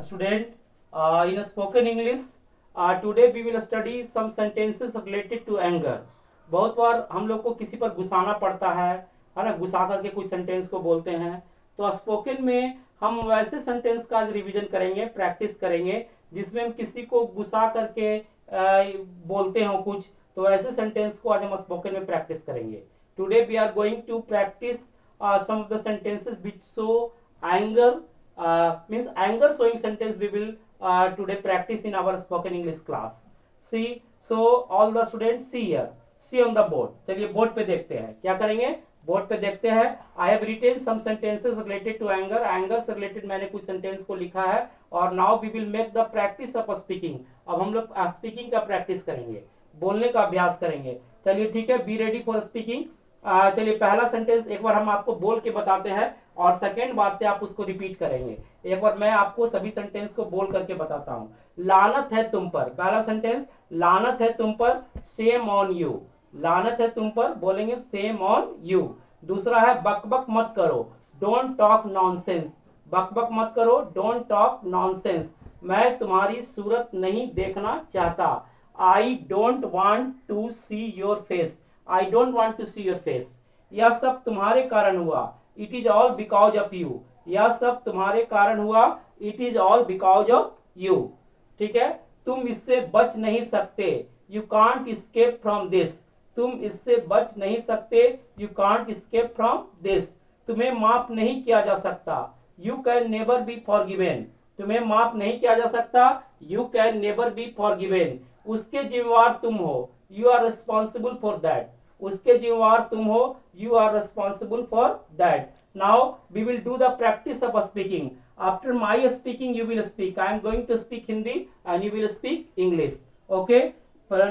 Student, in spoken English, today we will study some sentences related to anger. बहुत बार हम लोग को किसी पर गुस्साना पड़ता है ना, गुस्सा करके कुछ सेंटेंस को बोलते हैं। तो स्पोकन में हम वैसे सेंटेंस का आज रिवीजन करेंगे, प्रैक्टिस करेंगे, जिसमें हम किसी को गुस्सा करके बोलते हो कुछ, तो ऐसे सेंटेंस को आज हम स्पोकन में प्रैक्टिस करेंगे। Today we are going to practice some of the sentences which show anger, means anger showing sentence we will today practice in our spoken English class. See, so all the students see here, see on the board. चलिए board पे देखते हैं, क्या करेंगे, board पे देखते हैं। I have written some sentences related to anger. anger से related मैंने कुछ सेंटेंस को लिखा है, और now we will make the practice of speaking. अब हम लोग स्पीकिंग का प्रैक्टिस करेंगे, बोलने का अभ्यास करेंगे। चलिए ठीक है, बी रेडी फॉर स्पीकिंग। चलिए पहला सेंटेंस एक बार हम आपको बोल के बताते हैं, और सेकेंड बार से आप उसको रिपीट करेंगे। एक बार मैं आपको सभी सेंटेंस को बोल करके बताता हूं। लानत है तुम पर, पहला सेंटेंस, लानत है तुम पर, सेम ऑन यू। लानत है तुम पर, बोलेंगे सेम ऑन यू। दूसरा है बकबक मत करो, डोंट टॉक नॉनसेंस। बकबक मत करो, डोंट टॉक नॉनसेंस। मैं तुम्हारी सूरत नहीं देखना चाहता, I don't want to see your face. I don't want to see your face. यह सब तुम्हारे कारण हुआ, it is all because of you. यह सब तुम्हारे कारण हुआ, it is all because of you. ठीक है, तुम इससे बच नहीं सकते, you can't escape from this. तुम इससे बच नहीं सकते, you can't escape from this. तुम्हें माफ नहीं किया जा सकता, you can never be forgiven. तुम्हें माफ नहीं किया जा सकता, you can never be forgiven. उसके जिम्मेवार तुम हो, you are responsible for that. उसके जिम्मेवार तुम हो, you are responsible for that. Now we will do the practice of speaking. After my speaking you will speak. I am going to speak Hindi and you will speak English. Okay?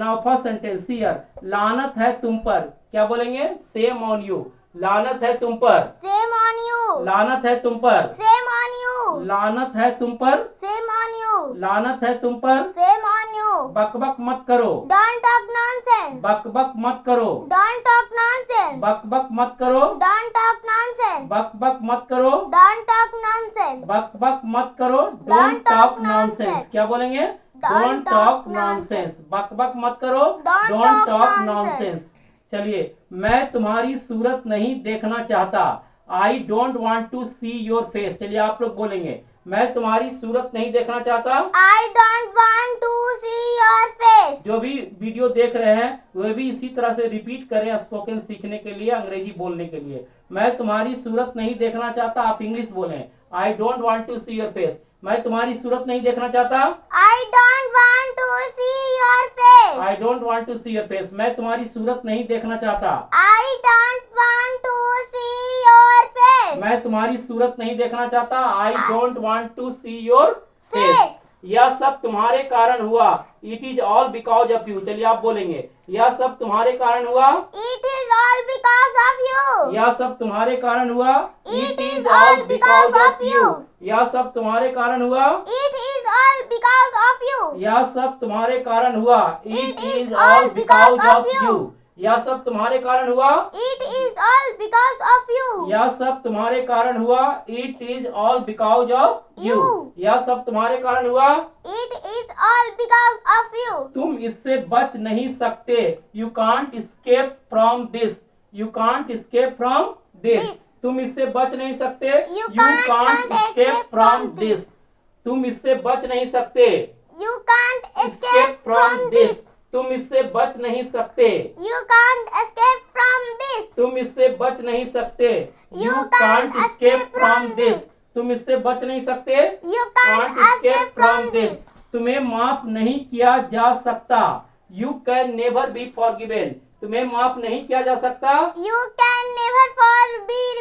Now first sentence here. लानत है तुम पर, क्या बोलेंगे, shame on you. लानत है तुम पर, Shame on you. लानत है तुम पर, Shame on you. लानत है तुम पर, Shame on you. लानत है तुम पर। Shame on you. बकबक मत करो, Don't talk nonsense. बकबक मत करो, Don't talk nonsense. बकबक मत करो, Don't talk nonsense. बकबक मत करो, Don't talk nonsense. बकबक मत करो, डोंट टॉक नॉनसेंस। क्या बोलेंगे, डोंट टॉक नॉनसेंस। बकबक मत करो, डोंट टॉक नॉनसेंस। चलिए, मैं तुम्हारी सूरत नहीं देखना चाहता, I don't want to see your face. चलिए आप लोग बोलेंगे, मैं तुम्हारी सूरत नहीं देखना चाहता। I don't want to see your face. जो भी वीडियो देख रहे हैं वे भी इसी तरह से रिपीट करें स्पोकन सीखने के लिए, अंग्रेजी बोलने के लिए। मैं तुम्हारी सूरत नहीं देखना चाहता, आप इंग्लिश बोलें, I don't want to see your face. मैं तुम्हारी सूरत नहीं देखना चाहता, I don't want to see your face. I don't want to see your face. मैं तुम्हारी सूरत नहीं देखना चाहता, I don't want to see your face. मैं तुम्हारी सूरत नहीं देखना चाहता, I don't want to see your face. Face. यह सब तुम्हारे कारण हुआ, it is all because of you. चलिए आप बोलेंगे, यह सब तुम्हारे कारण हुआ, It is all because of you. यह सब तुम्हारे कारण हुआ, It is all because of you. यह सब तुम्हारे कारण हुआ, It is all because of you. यह सब तुम्हारे कारण हुआ, It is all because of you. यह सब तुम्हारे कारण हुआ, It is all because of you. यह सब तुम्हारे कारण हुआ, it is all because of you. You. यह सब तुम्हारे कारण हुआ, It is all because of you. तुम इससे बच नहीं सकते, you can't escape from this. You can't escape from this. This. तुम इससे बच नहीं सकते, You you can't can't escape escape from from this. this. तुम इससे बच नहीं सकते, You can't escape escape from from this। this. तुम इससे बच नहीं सकते, You can't escape from this. तुम इससे बच नहीं सकते, You can't escape from this. तुम इससे बच नहीं सकते, You can't escape from this. तुम्हें माफ नहीं किया जा सकता, you can never be forgiven. तुम्हें माफ नहीं किया जा सकता, You can never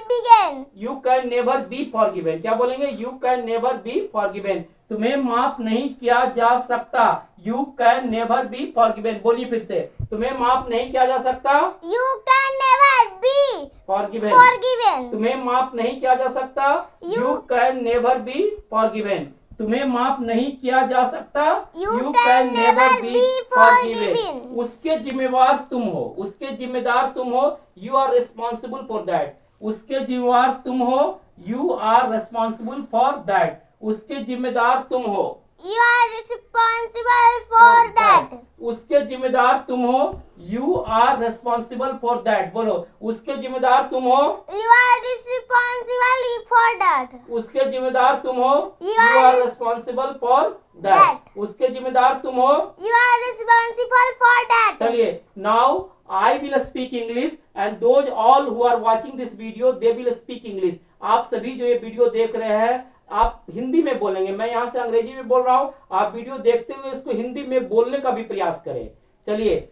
begin. You can never be forgiven. क्या बोलेंगे, you can never be forgiven. तुम्हें माफ नहीं किया जा सकता, you can never be forgiven. बोलिए फिर से, तुम्हें माफ नहीं किया जा सकता, You can never be forgiven. forgiven. तुम्हें माफ नहीं किया जा सकता, you can never be forgiven. तुम्हें माफ नहीं किया जा सकता, You can never be forgiven. उसके जिम्मेवार तुम हो, उसके जिम्मेदार तुम हो, you are responsible for that. उसके जिम्मेवार तुम हो, you are responsible for that. उसके जिम्मेदार तुम हो। You are responsible for that. उसके जिम्मेदार तुम हो। You are responsible for that। बोलो, उसके जिम्मेदार तुम हो। You are responsible for that. उसके जिम्मेदार तुम हो। You You are are responsible for that। that. उसके जिम्मेदार तुम हो। You are responsible for that. चलिए, now I will speak English and those all who are watching this video they will speak English। आप सभी जो ये वीडियो देख रहे हैं आप हिंदी में बोलेंगे। मैं यहाँ से अंग्रेजी में बोल रहा हूँ, आप वीडियो देखते हुए इसको हिंदी में बोलने का भी प्रयास करें। चलिए,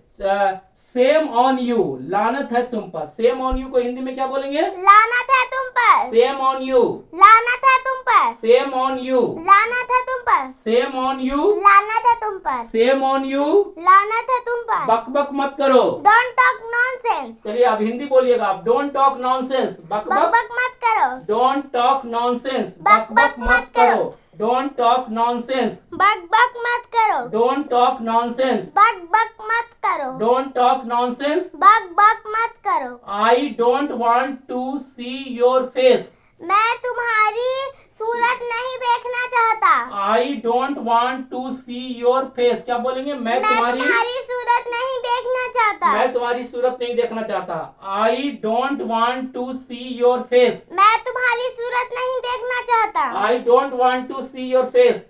सेम ऑन यू, लानत है तुम पर। सेम ऑन यू को हिंदी में क्या बोलेंगे? लानत है तुम पर। Same on you. लानत है तुम पर। Same on you. लानत है तुम पर। Same on you. लानत है तुम पर। Same on you. लानत है तुम पर। बक बक मत करो। Don't talk nonsense. चलिए, अब हिंदी बोलिएगा आप। Don't talk nonsense. बक बक बक। बक मत करो। Don't talk nonsense. बक बक मत करो। Don't talk nonsense. बक बक मत करो। Don't talk nonsense. बक बक मत करो। Don't talk nonsense. बक बक मत करो। I don't want to see your face. मैं तुम्हारी सूरत नहीं देखना चाहता। I don't want to see your face. क्या बोलेंगे? मैं मैं तुम्हारी सूरत नहीं देखना चाहता। मैं तुम्हारी सूरत नहीं देखना चाहता। I don't want to see your face. मैं तुम्हारी सूरत नहीं देखना चाहता। I don't want to see your face.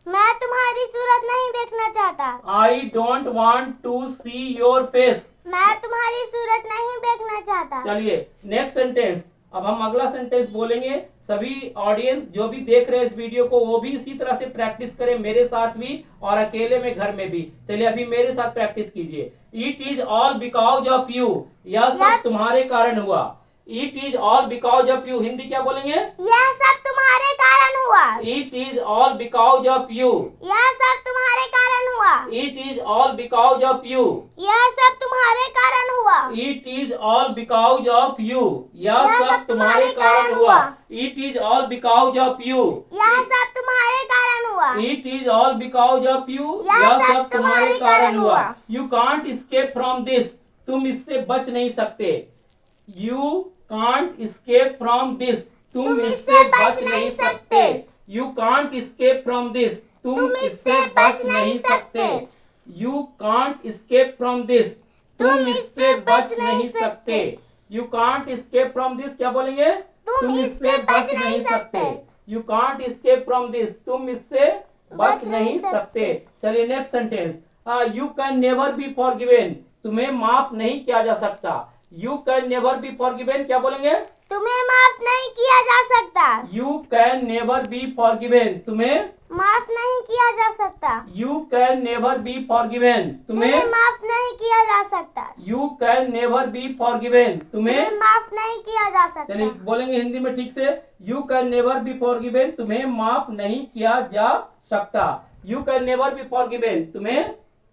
मैं तुम्हारी सूरत नहीं देखना चाहता। I don't want to see your face. मैं तुम्हारी सूरत नहीं देखना चाहता। चलिए, नेक्स्ट सेंटेंस। अब हम अगला सेंटेंस बोलेंगे। सभी ऑडियंस जो भी देख रहे हैं इस वीडियो को वो भी इसी तरह से प्रैक्टिस करें, मेरे साथ भी और अकेले में घर में भी। चलिए, अभी मेरे साथ प्रैक्टिस कीजिए। It is all because of you. यह सब तुम्हारे कारण हुआ। It is all because of you. Hindi क्या बोलेंगे? यह सब तुम्हारे कारण हुआ। It is all because of you. यह सब तुम्हारे कारण हुआ। It is all because of you. यह सब तुम्हारे कारण हुआ। It is all because of you. यह सब तुम्हारे कारण हुआ। It is all because of you. यह सब तुम्हारे कारण हुआ। It is all because of you. यह सब तुम्हारे कारण हुआ। You can't escape from this. तुम इससे बच नहीं सकते। You can't escape from this. तुम इससे बच नहीं सकते। You can't escape from this. तुम इससे बच नहीं सकते। You can't escape from this. तुम इससे बच नहीं सकते। You can't escape from this. क्या बोलेंगे? तुम इससे बच नहीं सकते। You can't escape from this. तुम इससे बच नहीं सकते। चलिए, next sentence. You can never be forgiven. तुम्हें माफ नहीं किया जा सकता। You can never be forgiven. क्या बोलेंगे? तुम्हें माफ नहीं किया जा सकता। You can never be forgiven. तुम्हें माफ नहीं किया जा सकता। You can never be forgiven. तुम्हें माफ नहीं किया जा सकता। You can never be forgiven. तुम्हें माफ नहीं किया जा सकता। चलिए, बोलेंगे हिंदी में ठीक से। You can never be forgiven. तुम्हें माफ नहीं किया जा सकता। You can never be forgiven. तुम्हें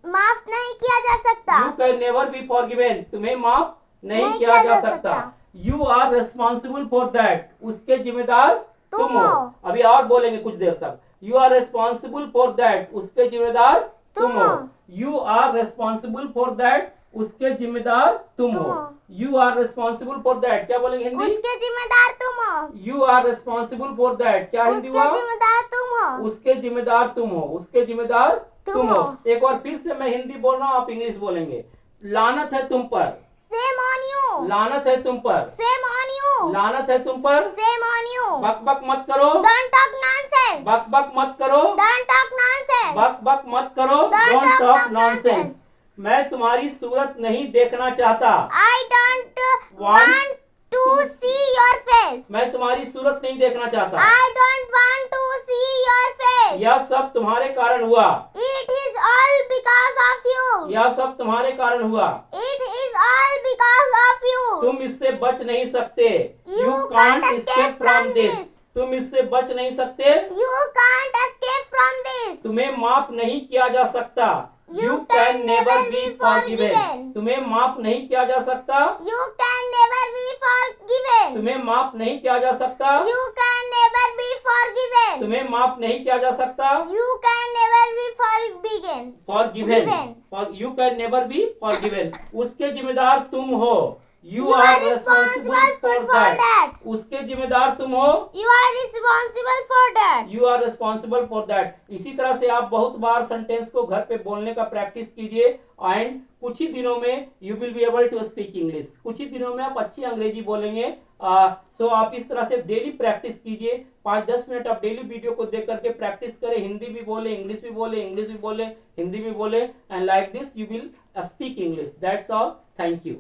माफ नहीं किया जा सकता। You can never be forgiven. तुम्हें माफ नहीं किया जा सकता। You are responsible for that. उसके जिम्मेदार तुम हो। अभी और बोलेंगे कुछ देर तक। You are responsible for that. उसके जिम्मेदार तुम हो। You are responsible for that. उसके जिम्मेदार तुम हो। You are responsible for that. क्या बोलेंगे हिंदी? उसके जिम्मेदार तुम हो। You are responsible for that. क्या हिंदी हुआ? उसके जिम्मेदार तुम हो। उसके जिम्मेदार तुम हो। उसके जिम्मेदार तुम हो। हो। एक बार फिर से मैं हिंदी बोल रहा हूँ, आप इंग्लिश बोलेंगे। लानत है तुम पर। Shame on you. लानत है तुम पर। Shame on you. लानत है तुम पर। Shame on you. बक बक मत करो। Don't talk nonsense. बक बक मत करो। Don't talk nonsense. बक बक मत करो। Don't don't talk talk nonsense. Nonsense. मैं तुम्हारी सूरत नहीं देखना चाहता। I don't want to see your face. मैं तुम्हारी सूरत नहीं देखना चाहता। I don't want to see your face. यह सब तुम्हारे कारण हुआ। It is all because of you. यह सब तुम्हारे कारण हुआ। It is all because of you. तुम इससे बच नहीं सकते। You can't escape from this. तुम इससे बच नहीं सकते। You can't escape from this. तुम्हें माफ नहीं किया जा सकता। You can never be forgiven. तुम्हें माफ नहीं किया जा सकता। You can never be forgiven. तुम्हें माफ नहीं किया जा सकता। You can never be forgiven. तुम्हें माफ नहीं किया जा सकता। You can never be forgiven. Forgiven. You can never be forgiven. उसके जिम्मेदार तुम हो। You are responsible for that. उसके जिम्मेदार तुम हो. You are responsible for that. You are responsible for that. इसी तरह से आप बहुत बार सेंटेंस को घर पे बोलने का प्रैक्टिस कीजिए एंड कुछ ही दिनों में you will be able to speak English. कुछ ही दिनों में आप अच्छी अंग्रेजी बोलेंगे. सो आप इस तरह से डेली प्रैक्टिस कीजिए. 5-10 मिनट आप डेली वीडियो को देख करके प्रैक्टिस करें. हिंदी भी बोले, इंग्लिश भी बोले, इंग्लिश भी बोले, हिंदी भी बोले, and like this you will speak English. That's all. Thank you.